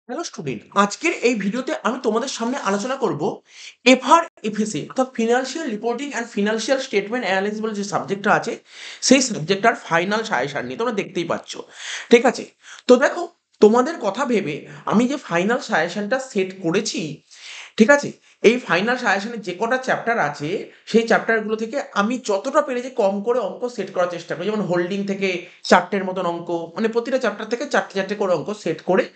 Hello student, আজকের এই ভিডিওতে আমি তোমাদের সামনে আলোচনা করব এফআর এফএসএ অর্থাৎ financial reporting and financial statement analysis বলে যে সাবজেক্টটা আছে সেই সাবজেক্টটার ফাইনাল সাজেশন নিয়ে তোমরা দেখতেই পাচ্ছ। ঠিক আছে, তো দেখো, তোমাদের কথা ভেবে আমি যে ফাইনাল সাজেশনটা সেট করেছি, ঠিক আছে, এই ফাইনাল সাজেশনে যে কটা চ্যাপ্টার আছে সেই চ্যাপ্টারগুলো থেকে আমি যতটা পেরেছি কম করে অঙ্ক সেট করার চেষ্টা করি। যেমন হোল্ডিং থেকে চারটের মতন অঙ্ক, মানে প্রতিটা চ্যাপ্টার থেকে চারটে চারটে করে অঙ্ক সেট করে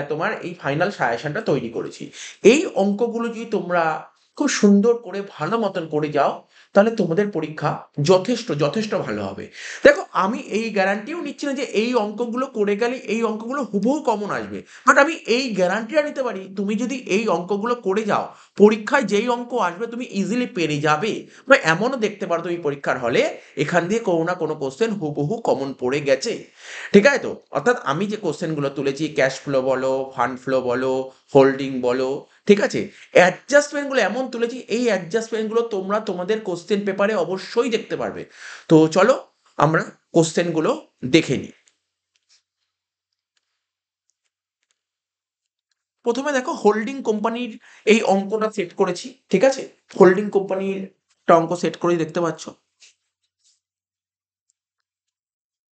তোমার এই ফাইনাল সাজেশনটা তৈরি করেছি। এই অঙ্কগুলো যদি তোমরা খুব সুন্দর করে ভালো মতন করে যাও, তাহলে তোমাদের পরীক্ষা যথেষ্ট যথেষ্ট ভালো হবে। দেখো, আমি এই গ্যারান্টিও নিচ্ছি না যে এই অঙ্কগুলো করে গেলে এই অঙ্কগুলো হুবহু কমন আসবে, বাট আমি এই গ্যারান্টিটা নিতে পারি তুমি যদি এই অঙ্কগুলো করে যাও, পরীক্ষায় যেই অঙ্ক আসবে তুমি ইজিলি পেরে যাবে। বা এমনও দেখতে পারো তুমি পরীক্ষার হলে এখান দিয়ে কোনো না কোনো কোশ্চেন হুবহু কমন পড়ে গেছে। ঠিক আছে, তো অর্থাৎ আমি যে কোশ্চেনগুলো তুলেছি, ক্যাশ ফ্লো বলো, ফান্ড ফ্লো বলো, হোল্ডিং বলো, ঠিক আছে, অ্যাডজাস্টমেন্টগুলো এমন তুলেছি, এই অ্যাডজাস্টমেন্টগুলো তোমরা তোমাদের কোশ্চেন পেপারে অবশ্যই দেখতে পারবে। তো চলো আমরা কোশ্চেনগুলো দেখে নিই। প্রথমে দেখো, হোল্ডিং কোম্পানির এই অঙ্কটা সেট করেছি। ঠিক আছে, হোল্ডিং কোম্পানির একটা অঙ্ক সেট করে দেখতে পাচ্ছ।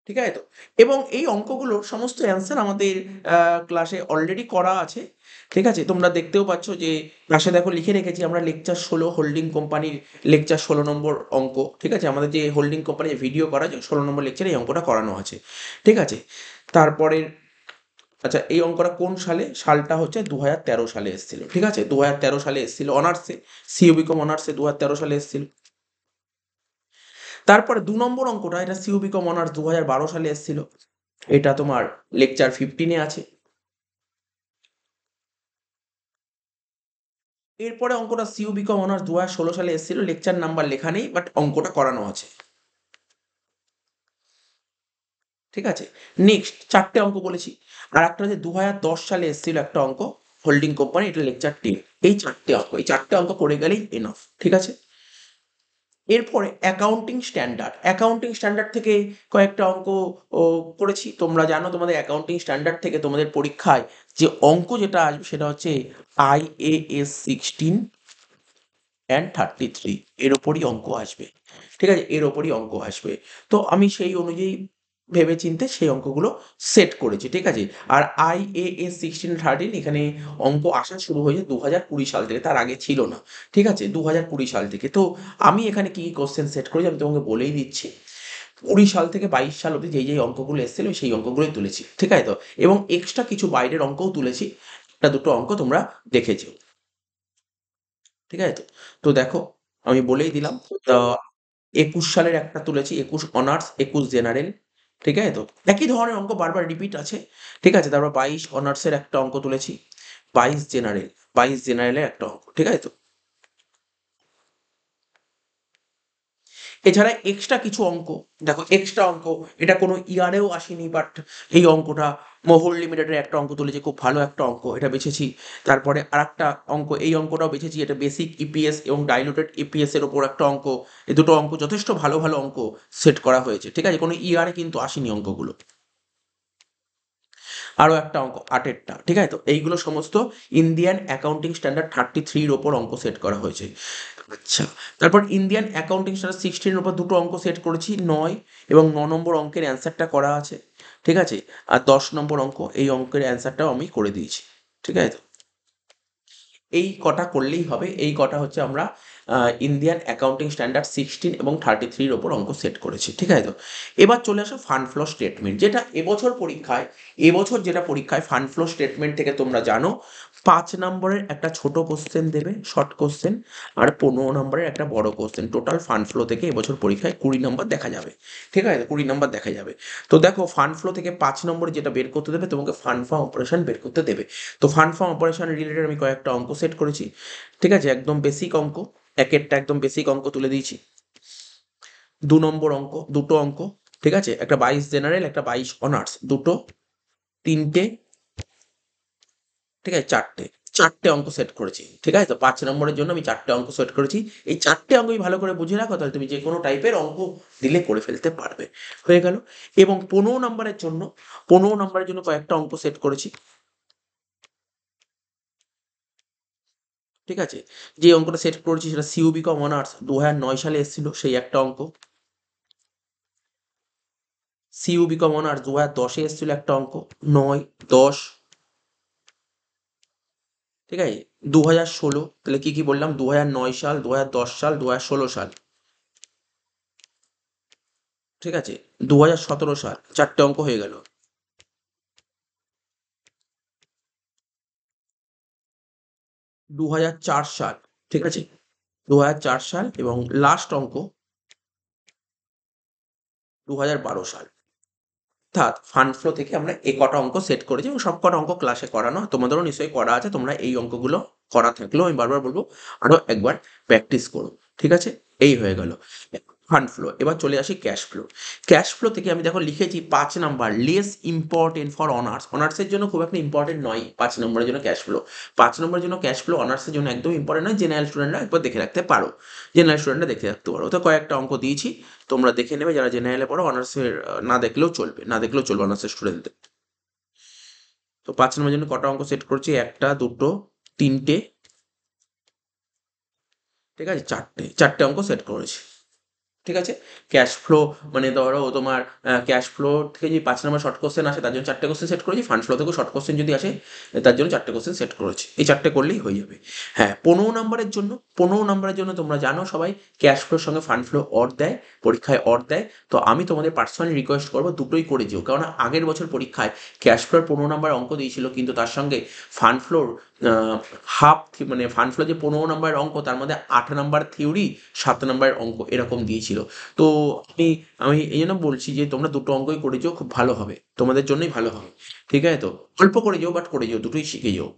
ঠিক আছে, তো এবং এই অঙ্কগুলোর সমস্ত অ্যান্সার আমাদের ক্লাসে অলরেডি করা আছে। ঠিক আছে, তোমরা দেখতেও পাচ্ছ যে ক্লাসে দেখো লিখে রেখেছি আমরা লেকচার 16 হোল্ডিং কোম্পানির লেকচার 16 নম্বর অঙ্ক। ঠিক আছে, আমাদের যে হোল্ডিং কোম্পানির ভিডিও করা যে 16 নম্বর লেকচারে এই অঙ্কটা করানো আছে। ঠিক আছে, তারপরে আচ্ছা, এই অঙ্কটা কোন সালে? সালটা হচ্ছে 2013 সালে এসেছিল। ঠিক আছে, 2013 সালে এসেছিল অনার্সে, সিইউবিকম অনার্সে 2013 সালে এসেছিল। তারপরে 2 নম্বর অঙ্কটা, এটা সিইউবিকম অনার্স 2012 সালে এসেছিল। এটা তোমার লেকচার 15-এ আছে। এরপরে অঙ্কটা সিইউবিকম অনার্স 2016 সালে এসেছিল, লেকচার নাম্বার লেখা নেই, বাট অঙ্কটা করানো আছে। ঠিক আছে, নেক্সট চারটে অঙ্ক বলেছি। আর একটা হচ্ছে 2010 সালে এসেছিল একটা অঙ্ক, হোল্ডিং কোম্পানি, এটা লেকচার 10। এই চারটে অঙ্ক করে গেলেই এনাফ। ঠিক আছে, এরপরে অ্যাকাউন্টিং স্ট্যান্ডার্ড থেকে কয়েকটা অঙ্ক ও করেছি। তোমরা জানো তোমাদের অ্যাকাউন্টিং স্ট্যান্ডার্ড থেকে তোমাদের পরীক্ষায় যে অঙ্ক যেটা আসবে সেটা হচ্ছে IAS 16 অ্যান্ড 33, এর ওপরই অঙ্ক আসবে। ঠিক আছে, এর ওপরই অঙ্ক আসবে। তো আমি সেই অনুযায়ী ভেবে চিন্তে সেই অঙ্কগুলো সেট করেছি। ঠিক আছে, আর IAS 16 13 এখানে অঙ্ক আসা শুরু হয়েছে 2020 সাল থেকে, তার আগে ছিল না। ঠিক আছে, 2020 সাল থেকে। তো আমি এখানে কি কি কোশ্চেন সেট করেছি আমি তোমাকে বলেই দিচ্ছি। 20 সাল থেকে 22 সাল অব্দি যেই যেই অঙ্কগুলো এসেছিল আমি সেই অঙ্কগুলোই তুলেছি। ঠিক আছে, তো এবং এক্সট্রা কিছু বাইরের অঙ্কও তুলেছি, একটা দুটো অঙ্ক তোমরা দেখেছো। ঠিক আছে, তো তো দেখো, আমি বলেই দিলাম। তো 21 সালের একটা তুলেছি, 21 অনার্স, 21 জেনারেল। ঠিক আছে, তো একই ধরনের অঙ্ক বারবার রিপিট আছে। ঠিক আছে, তারপর 22 অনার্সের একটা অঙ্ক তুলেছি, 22 জেনারেল, 22 জেনারেলের একটা অঙ্ক। ঠিক আছে, তো এছাড়া এক্সট্রা কিছু অঙ্ক, দেখো এক্সট্রা অঙ্ক, এটা কোনো ইয়ারেও আসেনি, বাট এই অঙ্কটা মোহর লিমিটেডের একটা অঙ্ক তুলেছি, খুব ভালো একটা অঙ্ক, এটা বেছেছি। তারপরে আর একটা অঙ্ক, এই অঙ্কটাও বেছেছি, এটা বেসিক ইপিএস এবং ডাইলুটেড ইপিএস এর ওপর একটা অঙ্ক। এই দুটো অঙ্ক যথেষ্ট ভালো ভালো অঙ্ক সেট করা হয়েছে। ঠিক আছে, কোনো ইয়ারে কিন্তু আসেনি অঙ্কগুলো। আরও একটা অঙ্ক আটেরটা। ঠিক আছে, তো এইগুলো সমস্ত ইন্ডিয়ান অ্যাকাউন্টিং স্ট্যান্ডার্ড 33-র ওপর অঙ্ক সেট করা হয়েছে। আচ্ছা, তারপর ইন্ডিয়ান অ্যাকাউন্টিং স্ট্যান্ডার্ড 16-এর উপর দুটো অঙ্ক সেট করেছি, 9 এবং 9 নম্বর অঙ্কের অ্যান্সারটা করা আছে। ঠিক আছে, আর 10 নম্বর অঙ্ক, এই অঙ্কের অ্যান্সারটাও আমি করে দিয়েছি। ঠিক আছে, তো এই কটা করলেই হবে। এই কটা হচ্ছে আমরা ইন্ডিয়ান অ্যাকাউন্টিং স্ট্যান্ডার্ড 16 এবং 33-র ওপর অঙ্ক সেট করেছি। ঠিক আছে, তো এবার চলে আসো ফান্ড ফ্লো স্টেটমেন্ট, যেটা এবছর যেটা পরীক্ষায় ফান্ড ফ্লো স্টেটমেন্ট থেকে তোমরা জানো 5 নম্বরের একটা ছোট কোশ্চেন দেবে, শর্ট কোশ্চেন, আর 15 নম্বরের একটা বড় কোশ্চেন। টোটাল ফান্ড ফ্লো থেকে এবছর পরীক্ষায় 20 নম্বর দেখা যাবে। ঠিক আছে, 20 নম্বর দেখা যাবে। তো দেখো, ফান্ড ফ্লো থেকে 5 নম্বরে যেটা বের করতে দেবে, তোমাকে ফান্ড ফার্ম অপারেশন বের করতে দেবে। তো ফান্ড ফার্ম অপারেশন রিলেটেড আমি কয়েকটা অঙ্ক সেট করেছি। ঠিক আছে, একদম বেসিক অঙ্ক, একেরটা একদম বেসিক অঙ্ক তুলে দিয়েছি। 2 নম্বর অঙ্ক, দুটো অঙ্ক। ঠিক আছে, একটা 22 জেনারেল, একটা 22 অনার্স, দুটো, তিনটে, ঠিক আছে, চারটে, চারটে অঙ্ক সেট করেছি। ঠিক আছে, তো 5 নম্বরের জন্য আমি চারটে অঙ্ক সেট করেছি। এই চারটে অঙ্কই ভালো করে বুঝে রাখো, তাহলে তুমি যে কোনো টাইপের অঙ্ক দিলে করে ফেলতে পারবে। হয়ে গেল। এবং 15 নম্বরের জন্য কয়েকটা অঙ্ক সেট করেছি। ঠিক আছে? যে অঙ্কটা সেট করেছি সেটা সিইউবি কম অনার্স 2009 সালে এসেছিল সেই একটা অঙ্ক। সিইউবি কম অনার্স 2010 এ এসেছিল একটা অঙ্ক, 9, 10, ঠিক আছে? 2016, তাহলে কি বললাম? 2009 সাল, 2010 সাল, 2016 সাল, ঠিক আছে? 2017 সাল, 4 টে অঙ্ক হয়ে গেল। 2004 সাল, ঠিক আছে? 2004 সাল এবং লাস্ট অঙ্ক 2012 সাল। অর্থাৎ ফান্ড ফ্লো থেকে আমরা এ কটা অঙ্ক সেট করেছি এবং সবকটা অঙ্ক ক্লাসে করানো। তোমাদেরও নিশ্চয়ই করা আছে। তোমরা এই অঙ্কগুলো করা থাকলেও আমি বারবার বলব আরো একবার প্র্যাকটিস করো। ঠিক আছে? এই হয়ে গেল ফান্ড ফ্লো। এবার চলে আসি ক্যাশ ফ্লো। ক্যাশ ফ্লো থেকে আমি দেখো লিখেছি 5 number less important for honours. অনার্সের জন্য খুব একটা ইম্পর্টেন্ট নয় 5 নম্বরের জন্য ক্যাশ ফ্লো। 5 নম্বরের জন্য ক্যাশ ফ্লো অনার্সের জন্য একদম ইম্পর্টেন্ট নয়। জেনারেল স্টুডেন্টরা একবার দেখে রাখতে পারো। জেনারেল স্টুডেন্টরা দেখে রাখতে পারো। তো কয়েকটা অঙ্ক দিয়েছি। তোমরা দেখে নেবে যারা জেনারেলে পড়ো। অনার্সের না দেখলেও চলবে। না দেখলেও চলবে অনার্সের স্টুডেন্টদের। তো 5 নম্বরের জন্য কটা অঙ্ক সেট করছি? 1টা, 2টো, 3টে, ঠিক আছে? 4টে। 4টে অঙ্ক সেট করেছি। ঠিক আছে? ক্যাশ ফ্লো মানে ধরো তোমার ক্যাশ ফ্লো থেকে যদি 5 নম্বর শর্ট কোশ্চেন আসে তার জন্য 4টে কোশ্চেন সেট করেছি। ফান্ড ফ্লো থেকেও শর্ট কোশ্চেন যদি আসে তার জন্য 4টে কোশ্চেন সেট করেছি। এই 4টে করলেই হয়ে যাবে। হ্যাঁ, 15 নম্বরের জন্য 15 নম্বরের জন্য তোমরা জানো সবাই ক্যাশ ফ্লোর সঙ্গে ফান্ড ফ্লো অর দেয়, পরীক্ষায় অর দেয়। তো আমি তোমাদের পার্সোনালি রিকোয়েস্ট করবো দুটোই করে যেও। কারণ আগের বছর পরীক্ষায় ক্যাশ ফ্লোর 15 নম্বর অঙ্ক দিয়েছিল কিন্তু তার সঙ্গে ফান্ড ফ্লোর হাফ মানে ফান্ড ফ্লো যে 15 নম্বরের অঙ্ক তার মধ্যে 8 নাম্বার থিওরি, 7 নাম্বারের অঙ্ক এরকম দিয়েছিল। তো আমি আমি এই জন্য বলছি যে তোমরা দুটো অঙ্কই করে যেও, খুব ভালো হবে। তোমাদের জন্যই ভালো হবে। ঠিক আছে তো? অল্প করে যেও বাট করে যেও, দুটোই শিখে যেও।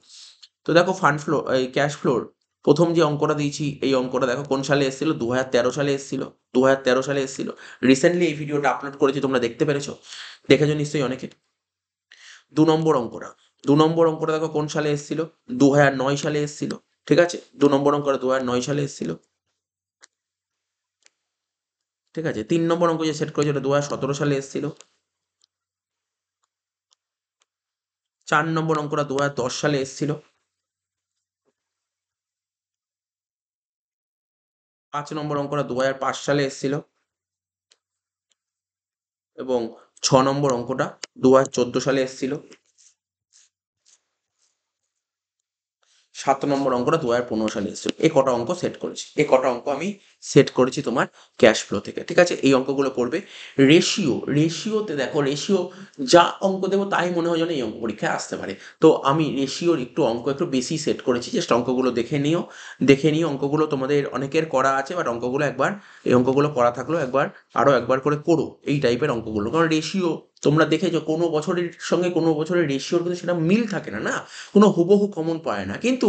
তো দেখো ফান্ড ফ্লো এই ক্যাশ ফ্লোর প্রথম যে অঙ্কটা দিয়েছি এই অঙ্কটা দেখো কোন সালে এসেছিল? 2013 সালে এসেছিল। 2013 সালে এসেছিল। রিসেন্টলি এই ভিডিওটা আপলোড করেছি, তোমরা দেখতে পেরেছো? দেখেছো নিশ্চয়ই অনেকে। 2 নম্বর অঙ্কটা 2 নম্বর অঙ্কটা দেখো কোন সালে এসেছিল? 2009 সালে এসেছিল। ঠিক আছে? 2 নম্বর অঙ্কটা 2009 সালে এসেছিল। ঠিক আছে? 3 নম্বর অঙ্ক যে সেট করেছি ওটা 2017 সালে এসেছিল। 4 নম্বর অঙ্কটা 2010 সালে এসেছিল। 5 নম্বর অঙ্কটা 2005 সালে এসেছিল এবং 6 নম্বর অঙ্কটা 2014 সালে এসেছিল। 7 নম্বর অঙ্কটা 2015 সালে এসেছিল। এই কটা অঙ্ক সেট করেছি। এই কটা অঙ্ক আমি সেট করেছি তোমার ক্যাশ ফ্লো থেকে। ঠিক আছে? এই অঙ্কগুলো করবে। রেশিওতে দেখো রেশিও যা অঙ্ক দেবো তাই মনে হয় যেন এই অঙ্ক পরীক্ষায় আসতে পারে। তো আমি রেশিওর একটু অঙ্ক একটু বেশি সেট করেছি। জাস্ট অঙ্কগুলো দেখে নিও। দেখে নিও অঙ্কগুলো তোমাদের অনেকের করা আছে বাট অঙ্কগুলো একবার এই অঙ্কগুলো করা থাকলেও একবার আরো একবার করে করো এই টাইপের অঙ্কগুলো। কারণ রেশিও তোমরা দেখেছো কোনো বছরের সঙ্গে কোনো বছরের রেশিওর কিন্তু সেটা মিল থাকে না, না? কোনো হুবহু কমন পায় না। কিন্তু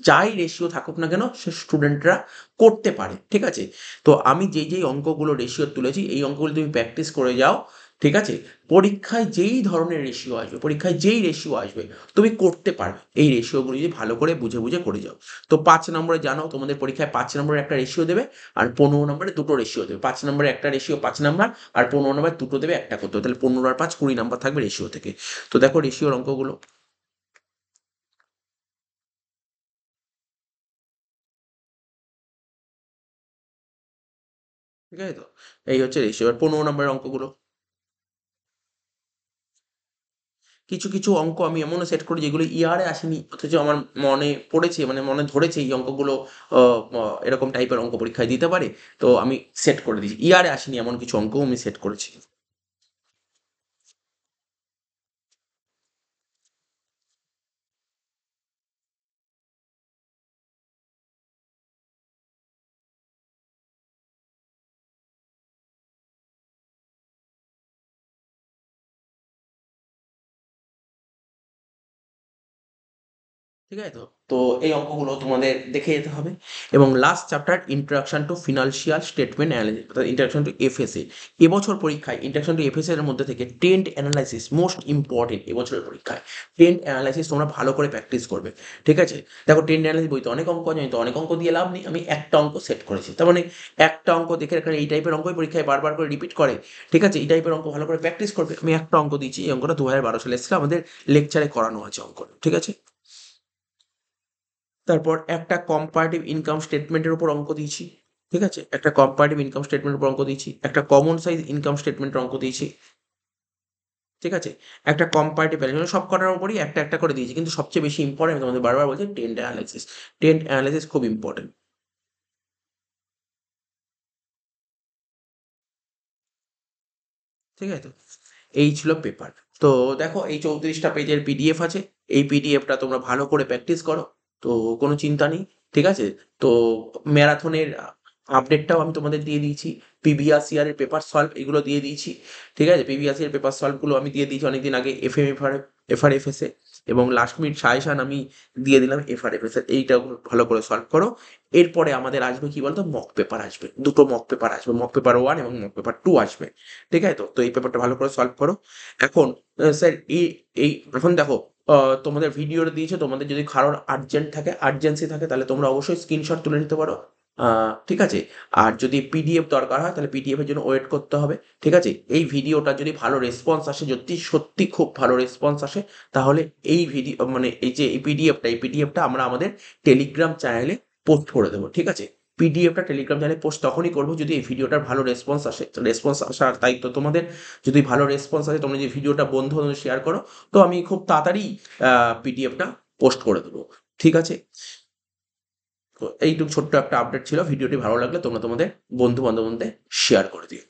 যাই রেশিও থাকুক না কেন সে স্টুডেন্টরা করতে পারে। ঠিক আছে? তো আমি যেই অঙ্কগুলো রেশিও তুলেছি এই অঙ্কগুলো তুমি প্র্যাকটিস করে যাও। ঠিক আছে? পরীক্ষায় যেই ধরনের রেশিও আসবে, পরীক্ষায় যেই রেশিও আসবে তুমি করতে পারবে। এই রেশিওগুলো যদি ভালো করে বুঝে করে যাও। তো 5 নম্বরে জানো তোমাদের পরীক্ষায় 5 নম্বরের একটা রেশিও দেবে আর 15 নম্বরে দুটো রেশিও দেবে। 5 নম্বরে একটা রেশিও 5 নাম্বার আর 15 নম্বরে দুটো দেবে একটা করতে হবে। তাহলে 15 আর 5 20 নাম্বার থাকবে রেশিও থেকে। তো দেখো রেশিওর অঙ্কগুলো। ঠিক আছে তো? এই হচ্ছে রেশিও। এবার 15 নম্বরের অঙ্কগুলো। কিছু অঙ্ক আমি এমনও সেট করি যেগুলো ইয়ারে আসেনি অথচ আমার মনে পড়েছে মানে মনে ধরেছে এই অঙ্কগুলো এরকম টাইপের অঙ্ক পরীক্ষায় দিতে পারে। তো আমি সেট করে দিয়েছি। ইয়ারে আসেনি এমন কিছু অঙ্কও আমি সেট করেছি। ঠিক আছে তো? তো এই অঙ্কগুলো তোমাদের দেখে যেতে হবে এবং last chapter introduction to financial statement analysis অর্থাৎ ইন্ট্রোডাকশন টু এফএসএ। এবছর পরীক্ষায় ইন্ট্রোডাকশন টু এফএসএ এর মধ্যে থেকে ট্রেন্ড অ্যানালাইসিস মোস্ট ইম্পর্টেন্ট এবছরের পরীক্ষায়। ট্রেন্ড অ্যানালাইসিস তোমরা ভালো করে প্র্যাকটিস করবে। ঠিক আছে? দেখো ট্রেন্ড অ্যানালাইসিস বইতে অনেক অঙ্ক জানি তো অনেক অঙ্ক দিয়ে লাভ নেই। আমি একটা অঙ্ক সেট করেছি। তার মানে একটা অঙ্ক দেখে রাখলে এই টাইপের অঙ্কই পরীক্ষায় বারবার করে রিপিট করে। ঠিক আছে? এই টাইপের অঙ্ক ভালো করে প্র্যাকটিস করবে। আমি একটা অঙ্ক দিয়েছি। এই অঙ্কটা 2012 সালে এসেছিল আমাদের লেকচারে করানো আছে অঙ্কটা। ঠিক আছে? তারপর একটা কম্পারেটিভ ইনকাম স্টেটমেন্টের উপর অঙ্ক দিয়েছি, ঠিক আছে? একটা কম্পারেটিভ ইনকাম স্টেটমেন্টের উপর অঙ্ক দিয়েছি, একটা কমন সাইজ ইনকাম স্টেটমেন্টের অঙ্ক দিয়েছি, ঠিক আছে? একটা কম্পারেটিভ ভ্যালুয়েশন, সব কটার উপরই একটা একটা করে দিয়েছি, কিন্তু সবচেয়ে বেশি ইম্পর্টেন্ট আমি তোমাদের বারবার বলছি টেন্ট অ্যানালাইসিস। টেন্ট অ্যানালাইসিস খুব ইম্পর্টেন্ট, ঠিক আছে? তো এই ছিল পেপার। তো দেখো এই 34টা পেজের পিডিএফ আছে, এই পিডিএফটা তোমরা ভালো করে প্র্যাকটিস করো, তো কোনো চিন্তা নেই, ঠিক আছে? তো ম্যারাথনের আপডেটটাও আমি তোমাদের দিয়ে দিয়েছি, প্রিভিয়াস ইয়ারের পেপার সলভ এগুলো দিয়ে দিয়েছি, ঠিক আছে? প্রিভিয়াস ইয়ার পেপার সলভগুলো আমি দিয়ে দিয়েছি অনেকদিন আগে এফআরএফএস এ, এবং লাস্ট মিনিট সাজেশন আমি দিয়ে দিলাম এফআরএফএস এর, এইটাও ভালো করে সলভ করো। এরপরে আমাদের আসবে কি বলতো, মক পেপার আসবে, দুটো মক পেপার আসবে, মক পেপার 1 এবং মক পেপার 2 আসবে, ঠিক আছে? তো তো এই পেপারটা ভালো করে সলভ করো। এখন স্যার এই এই এখন দেখো, তোমাদের ভিডিওটা দিয়েছে, তোমাদের যদি কারোর আর্জেন্ট থাকে, আর্জেন্সি থাকে, তাহলে তোমরা অবশ্যই স্ক্রিনশট তুলে নিতে পারো, ঠিক আছে? আর যদি পিডিএফ দরকার হয় তাহলে পিডিএফ এর জন্য ওয়েট করতে হবে, ঠিক আছে? এই ভিডিওটা যদি ভালো রেসপন্স আসে, যদি সত্যি খুব ভালো রেসপন্স আসে, তাহলে এই ভিডিও মানে এই যে এই পিডিএফটা আমরা আমাদের টেলিগ্রাম চ্যানেলে পোস্ট করে দেবো, ঠিক আছে? পিডিএফটা টেলিগ্রাম চ্যানেলে পোস্ট তখনই করবো যদি এই ভিডিওটার ভালো রেসপন্স আসে। রেসপন্স আসার দায়িত্ব তোমাদের। যদি ভালো রেসপন্স আসে, তোমরা যদি ভিডিওটা বন্ধু বান্ধব শেয়ার করো, তো আমি খুব তাড়াতাড়ি পিডিএফটা পোস্ট করে দেবো, ঠিক আছে? তো এইটুকু ছোট্ট একটা আপডেট ছিল। ভিডিওটি ভালো লাগলে তোমরা তোমাদের বন্ধু বান্ধবদের শেয়ার করে দিও।